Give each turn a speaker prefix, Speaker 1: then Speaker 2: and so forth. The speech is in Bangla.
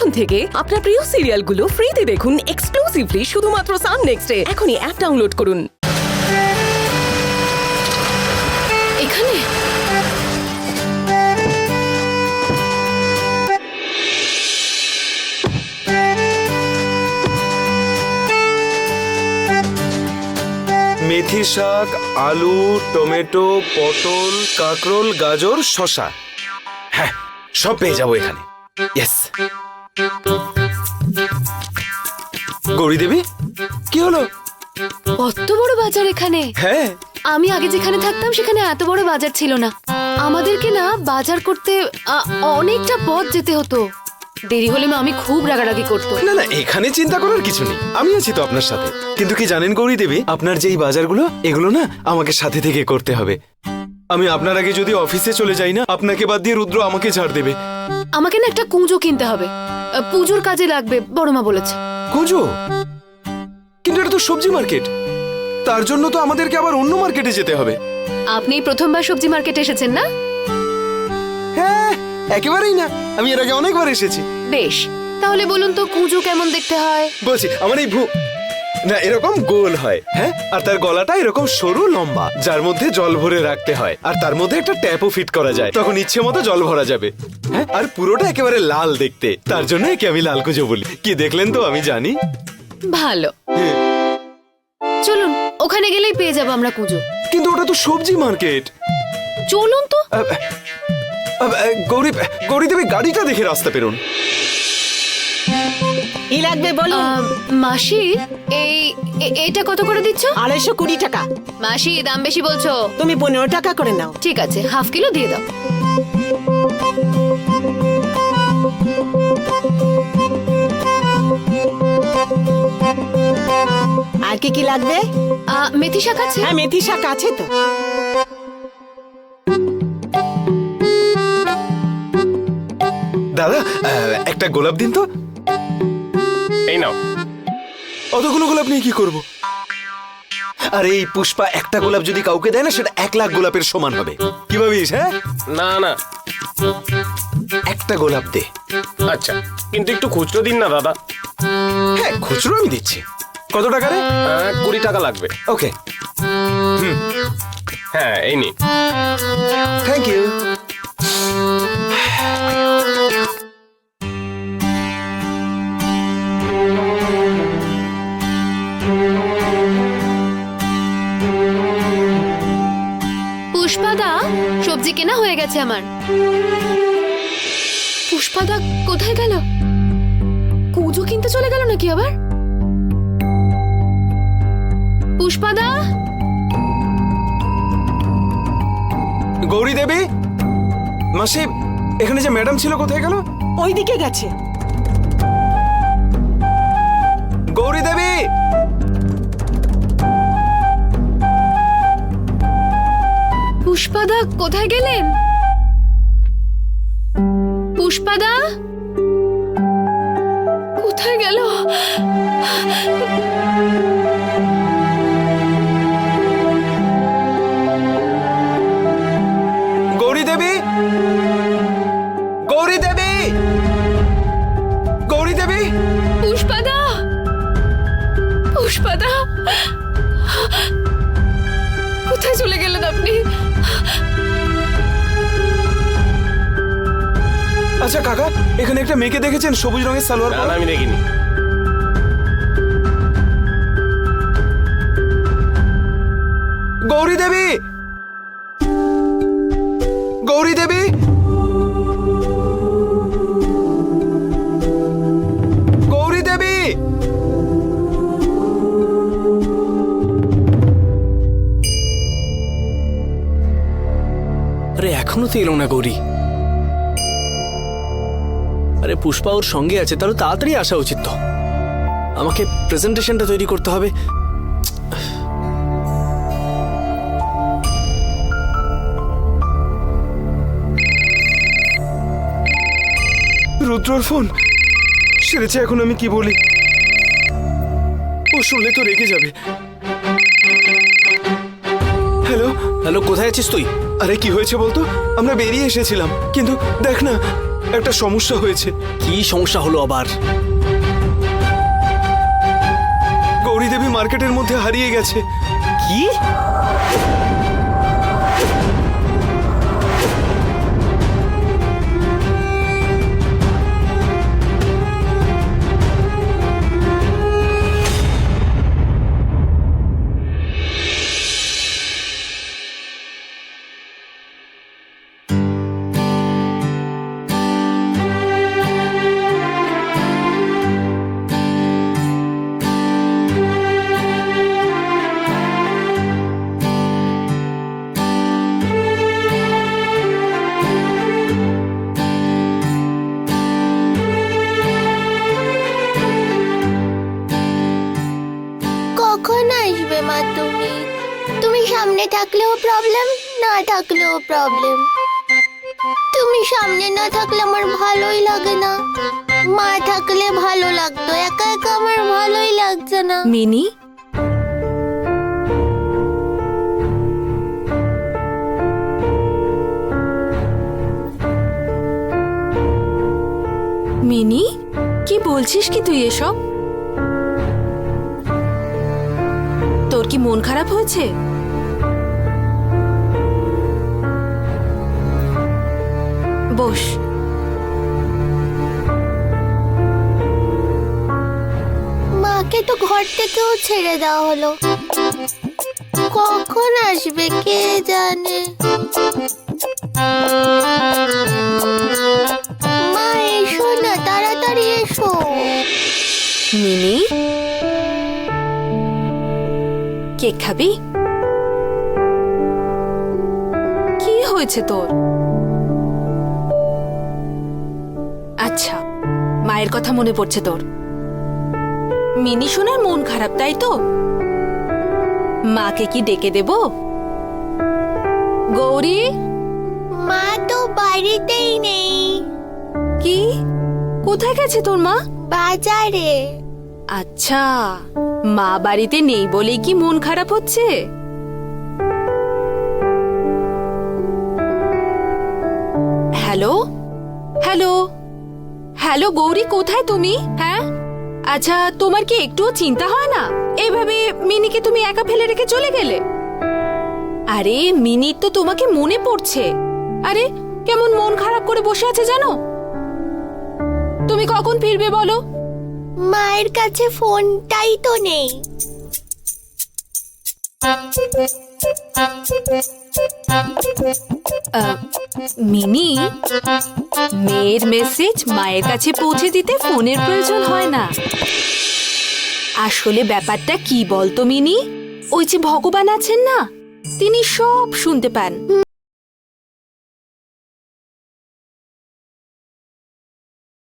Speaker 1: এখন থেকে আপনার প্রিয় সিরিয়ালগুলো ফ্রিতে দেখুন এক্সক্লুসিভলি শুধুমাত্র সান নেক্সটে। এখনই অ্যাপ ডাউনলোড করুন। এখানে
Speaker 2: মেথি শাক, আলু, টমেটো, পটল, কাঁকরোল, গাজর, শসা। হ্যাঁ, সব পেয়ে যাবো এখানে। ইয়েস। গৌরী দেবী, কি হলো?
Speaker 3: কত বড় বাজার এখানে!
Speaker 2: হ্যাঁ,
Speaker 3: আমি আগে যেখানে থাকতাম সেখানে এত বড় বাজার ছিল না। আমাদেরকে না বাজার করতে অনেকটা পথ যেতে হতো। দেরি হলে আমি খুব রাগারাগি করতো।
Speaker 2: না না, এখানে চিন্তা করার কিছু নেই, আমি আছি তো আপনার সাথে। কিন্তু কি জানেন গৌরী দেবী, আপনার যে এই বাজারগুলো, এগুলো না আমাকে সাথে থেকে করতে হবে। আমি আপনার আগে যদি অফিসে চলে যাই না, আপনাকে বাদ দিয়ে রুদ্র আমাকে ছাড় দেবে।
Speaker 3: আমাকে না একটা কুঁজো কিনতে হবে, পুজোর কাজে লাগবে, বড়মা বলেছে।
Speaker 2: কুঁজো? কিন্তু এটা তো সবজি মার্কেট, তার জন্য তো আমাদেরকে আবার অন্য মার্কেটে যেতে হবে।
Speaker 3: আপনি প্রথমবার সবজি মার্কেটে এসেছেন না?
Speaker 2: হ্যাঁ, একেবারেই না, আমি এর আগে অনেকবার এসেছি।
Speaker 3: বেশ, তাহলে বলুন তো কুঁজো কেমন দেখতে হয়?
Speaker 2: বলছি, আমার এই না এরকম গোল হয়, হ্যাঁ, আর তার গলাটা এরকম সরু লম্বা, যার মধ্যে জল ভরে রাখতে হয়, আর তার মধ্যে একটা ট্যাপও ফিট করা যায়, তখন ইচ্ছে মতো জল ভরা যাবে। হ্যাঁ, আর পুরোটা একেবারে লাল দেখতে, তার জন্য একে আমি লাল কুঁজো বলি। কি দেখলেন তো, আমি জানি।
Speaker 3: ভালো,
Speaker 2: হ্যাঁ।
Speaker 3: চলুন, ওখানে গেলেই পেয়ে যাবো আমরা কুঁজো।
Speaker 2: কিন্তু ওটা তো সবজি মার্কেট।
Speaker 3: চলুন তো।
Speaker 2: গৌরী দেবী, গাড়িটা দেখে রাস্তা পেরুন।
Speaker 4: কি লাগবে বলুন?
Speaker 3: মাসি, এইটা কত করে দিচ্ছ?
Speaker 4: 220 টাকা।
Speaker 3: মাসি, দাম বেশি বলছো।
Speaker 4: তুমি 15 টাকা করে নাও।
Speaker 3: ঠিক আছে, হাফ কিলো দিয়ে দাও।
Speaker 4: আর কি কি লাগবে?
Speaker 3: মেথি শাক আছে?
Speaker 4: হ্যাঁ, মেথি শাক আছে তো।
Speaker 2: দাদা, একটা গোলাপ দিন তো।
Speaker 5: এই নাও।
Speaker 2: অতগুলো গোলাপ নিয়ে কি করব? আরে এই পুষ্পা একটা গোলাপ যদি কাউকে দেয় না, সেটা 1 লাখ গোলাপের সমান হবে। কি ভাবিস? হ্যাঁ,
Speaker 5: না না,
Speaker 2: একটা গোলাপ দে।
Speaker 5: আচ্ছা, কিন্তু একটু খুচরো দিন না দাদা।
Speaker 2: হ্যাঁ, খুচরো আমি দিচ্ছি। কত টাকা রে?
Speaker 5: 20 টাকা লাগবে।
Speaker 2: ওকে,
Speaker 5: হ্যাঁ, এই নিন।
Speaker 2: Thank you.
Speaker 3: পুষ্পাদা, সবজি কেনা হয়ে গেছে আমার। পুষ্পাদা কোথায় গেল? কুঁজো কিনতে চলে গেল নাকি আবার? পুষ্পাদা!
Speaker 2: গৌরী দেবী, মাসি, এখানে যে ম্যাডাম ছিল কোথায় গেল?
Speaker 4: ওইদিকে গেছে।
Speaker 2: গৌরী দেবী!
Speaker 3: পুষ্পাদা কোথায় গেলেন? পুষ্পাদা কোথায় গেল?
Speaker 2: গৌরী দেবী! গৌরী দেবী! গৌরী দেবী!
Speaker 3: পুষ্পাদা! পুষ্পাদা! কোথায় চলে গেলেন আপনি?
Speaker 2: আচ্ছা কাকা, এখানে একটা মেয়েকে দেখেছেন সবুজ রঙের সালোয়ার
Speaker 5: না
Speaker 2: পরা?
Speaker 5: না, আমি দেখিনি।
Speaker 2: গৌরী দেবী! গৌরী দেবী! গৌরী দেবী!
Speaker 6: আরে এখনো তো এলো না গৌরী। আরে পুষ্পা ওর সঙ্গে আছে, তাহলে তাড়াতাড়ি আসা উচিত তো। আমাকে প্রেজেন্টেশনটা তৈরি করতে হবে।
Speaker 2: রুদ্রর ফোন সেরেছে, এখন আমি কি বলি? ও শুনলে তো রেগে যাবে। হ্যালো
Speaker 6: হ্যালো, কোথায় আছিস তুই?
Speaker 2: আরে কি হয়েছে বলতো? আমরা বেরিয়ে এসেছিলাম, কিন্তু দেখ না, একটা সমস্যা হয়েছে।
Speaker 6: কি সমস্যা হলো আবার?
Speaker 2: গৌরী দেবী মার্কেটের মধ্যে হারিয়ে গেছে।
Speaker 6: কি?
Speaker 7: কখন আসবে মা তুমি? তুমি সামনে থাকলেও প্রবলেম, না থাকলেও প্রবলেম। তুমি সামনে না থাকলে আমার ভালোই লাগে না। মা থাকলে ভালো লাগতো, একা একা আমার ভালোই লাগছে না।
Speaker 3: মিনি, মিনি, কি বলছিস কি তুই এসব? তোর কি মন খারাপ হয়েছে? বস।
Speaker 7: মাকে তো ঘর থেকেও ছেড়ে দেওয়া হলো। কখন আসবে কে জানে। মা এসো না, তাড়াতাড়ি এসো।
Speaker 3: মিনি, কেক খাবি? কি হয়েছে তোর? আচ্ছা, মায়ের কথা মনে পড়ছে তোর। মিনি শোনার মন খারাপ, তাই তো? মাকে কি ডেকে দেব? গৌরী,
Speaker 7: মা তো বাড়িতেই নেই।
Speaker 3: কি? কোথায় গেছে তোর মা?
Speaker 7: বাজারে।
Speaker 3: আচ্ছা, মা বাড়িতে নেই বলেই কি মন খারাপ হচ্ছে? হ্যালো হ্যালো হ্যালো গৌরী, কোথায় তুমি? হ্যাঁ, আচ্ছা, তোমার কি একটুও চিন্তা হয় না? এইভাবে মিনিকে তুমি একা ফেলে রেখে চলে গেলে? আরে মিনির তো তোমাকে মনে পড়ছে। আরে কেমন মন খারাপ করে বসে আছে জানো? তুমি কখন ফিরবে বলো?
Speaker 7: মায়ের কাছে ফোনটাই তো নেই।
Speaker 3: মিনি, মেয়ের মেসেজ মায়ের কাছে পৌঁছে দিতে ফোনের প্রয়োজন হয় না। আসলে ব্যাপারটা কি বলতো মিনি? ওই যে ভগবান আছেন না, তিনি সব শুনতে পান।